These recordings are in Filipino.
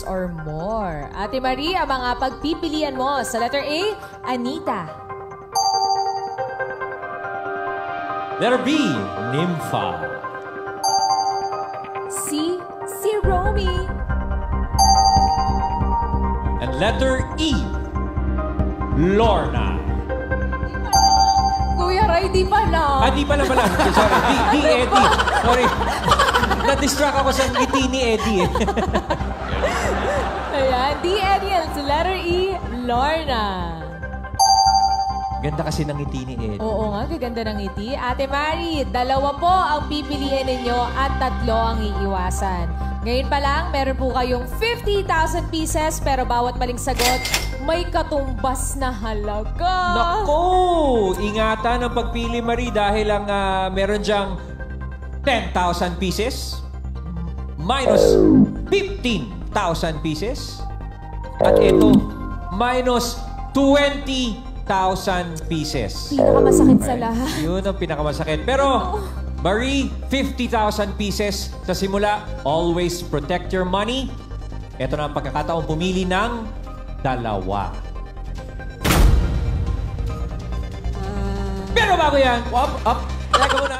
or more. Ate Marie, ang mga pagpipilian mo sa letter A, Anita. Letter B, Nympha. C, si Romy. And letter E, Lorna. Kuya Ray, di pala. Di pala. Sorry, di Eddie. Sorry. Na-distract ako sa ngiti ni Eddie. Ayan, D, Eddie. So letter E, Lorna. Ganda kasi ng ngiti ni Eddie. Oo nga, gaganda ng ngiti. Ate Marie, 2 po ang pipiliin ninyo at 3 ang iiwasan. Ngayon pa lang, meron po kayong 50,000 pieces pero bawat maling sagot, may katumbas na halaga. Naku! Ingatan ang pagpili, Marie, dahil ang meron dyang 10,000 pieces minus 15,000 pieces. At ito, minus 20,000 pieces. Pinakamasakit sa lahat. Yun ang pinakamasakit. Pero, Marie, 50,000 pieces sa simula. Always protect your money. Ito na ang pagkakataon pumili ng 2. Pero bago yan, up. Teka muna.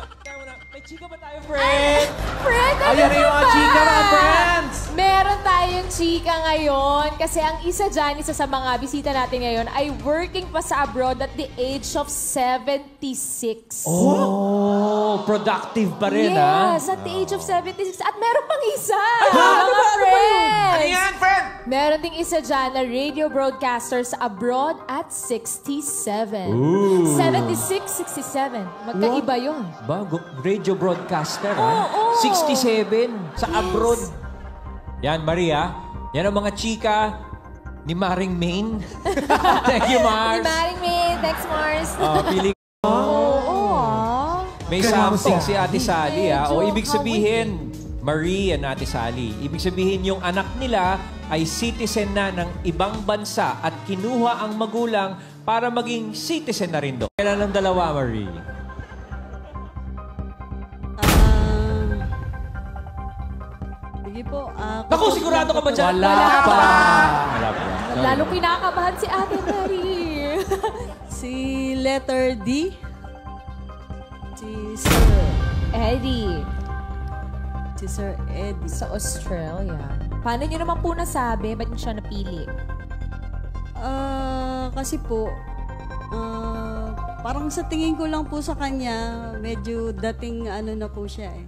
May chika ba tayo, friend? Friend, Ayan na yung mga chika, mga friends! Meron tayong chika ngayon kasi ang isa dyan, isa sa mga bisita natin ngayon ay working pa sa abroad at the age of 76. Oh, productive pa rin, ha? Yes, at the age of 76. At meron pang isa, mga friends! Ano yan, friend? Meron ding isa dyan na radio broadcaster sa abroad at 67. 76, 67. Magkaiba yun. Bago, radio broadcaster, ha? Oo. 67 sa Yes. abroad. Yan, Maria. Yan ang mga chika ni Maring Main. Thank you, Mars. Ni Maring May. Thanks, Mars. Pili Oo. May Kaya something si Ate Sally, ha? O Medyo ibig sabihin, Marie and Ate Sally, ibig sabihin yung anak nila ay citizen na ng ibang bansa at kinuha ang magulang para maging citizen na rin doon. Kailan ang dalawa, Marie? Sige po. Naku, sigurado ka ba dyan? Wala pa. Wala pa. Lalo kinakabahan si Ate Marie. Si letter D. Si Sir. Eddie, Si Sir Eddie. sa Australia. Paano niyo naman po nasabi? Ba't niyo siya napili? Kasi po, parang sa tingin ko lang po sa kanya, medyo dating ano na po siya eh.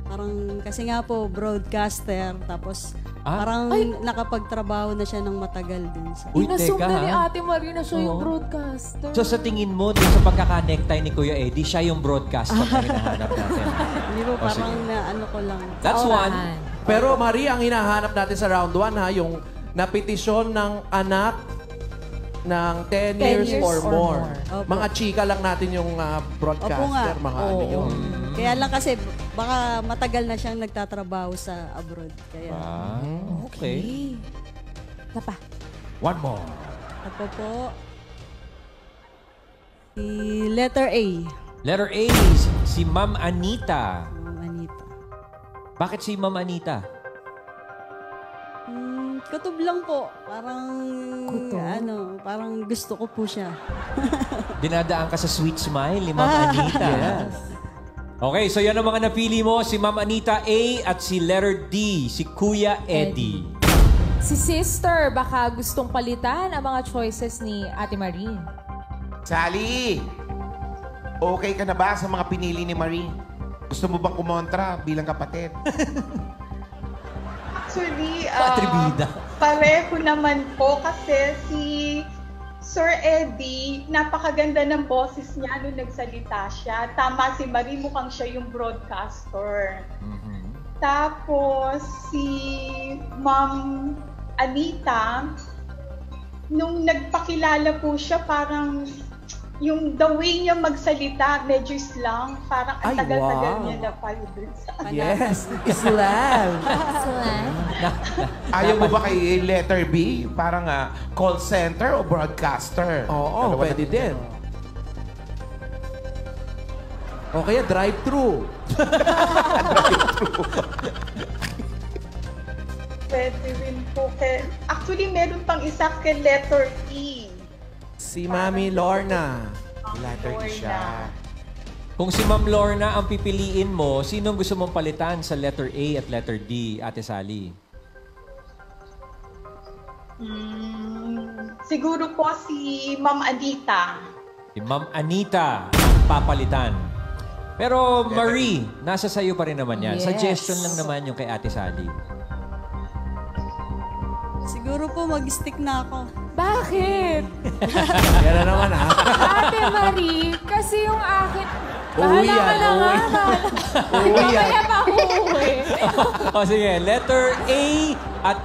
Parang, kasi nga po, broadcaster, tapos parang nakapagtrabaho na siya ng matagal din sa... Uy, Inassume teka, na ni ha? Ate Marie na siya yung Oo. broadcaster. So sa tingin mo, dun sa pagkaka-necktie ni Kuya Eddie, siya yung broadcaster na hinahanap natin. Hindi po, parang sige. na ano ko lang. That's one. Pero Marie, ang hinahanap natin sa round 1 ha, yung napetisyon ng anak ng 10 years, or more. Opo. Mga chika lang natin yung broadcaster, Opo nga. mga ano yun. Kaya lang kasi, baka matagal na siyang nagtatrabaho sa abroad. Kaya, Okay. Tapa. One more. ako po, si letter A. Letter A, si Ma'am Anita. Anita. Bakit si Ma'am Anita? Kutob lang po. Parang, parang gusto ko po siya. Dinadaan ka sa sweet smile ni Ma'am Anita. Yes. Okay, so yan ang mga napili mo. Si Ma'am Anita A at si letter D, si Kuya Eddie. Si sister, baka gustong palitan ang mga choices ni Ate Marie. Sally! Okay ka na ba sa mga pinili ni Marie? Gusto mo bang kumontra bilang kapatid? Actually, Patribida. pareho naman po kasi si Sir Eddie, napakaganda ng boses niya nung nagsalita siya. Tama si Marie, mukhang siya yung broadcaster. Tapos si Ma'am Anita, nung nagpakilala po siya, parang yung the way niya magsalita, medyo slang. Parang ang Ay, tagal-tagal wow. niya na palo dun sa Yes, Islam. Ayaw mo ba kay letter B? Parang call center o broadcaster? Oo, Dalawa pwede na- din. O kaya drive-thru. Pwede rin po. Actually, meron pang isa kay letter E. Si Mami Lorna. Letter E siya. Kung si Ma'am Lorna ang pipiliin mo, sinong gusto mong palitan sa letter A at letter D, Ate Sally? Siguro po si Ma'am Anita. Si Ma'am Anita papalitan. Pero Marie, nasa sayo pa rin naman yan. Yes. Suggestion lang naman yung kay Ate Sally. Siguro po mag-stick na ako. Bakit? Yan na naman, ha? Ate Marie, kasi yung akin... Uuwi Bahala ka yan, na nga. uuwi yan. Mamaya pa ako uuwi. O sige, letter A at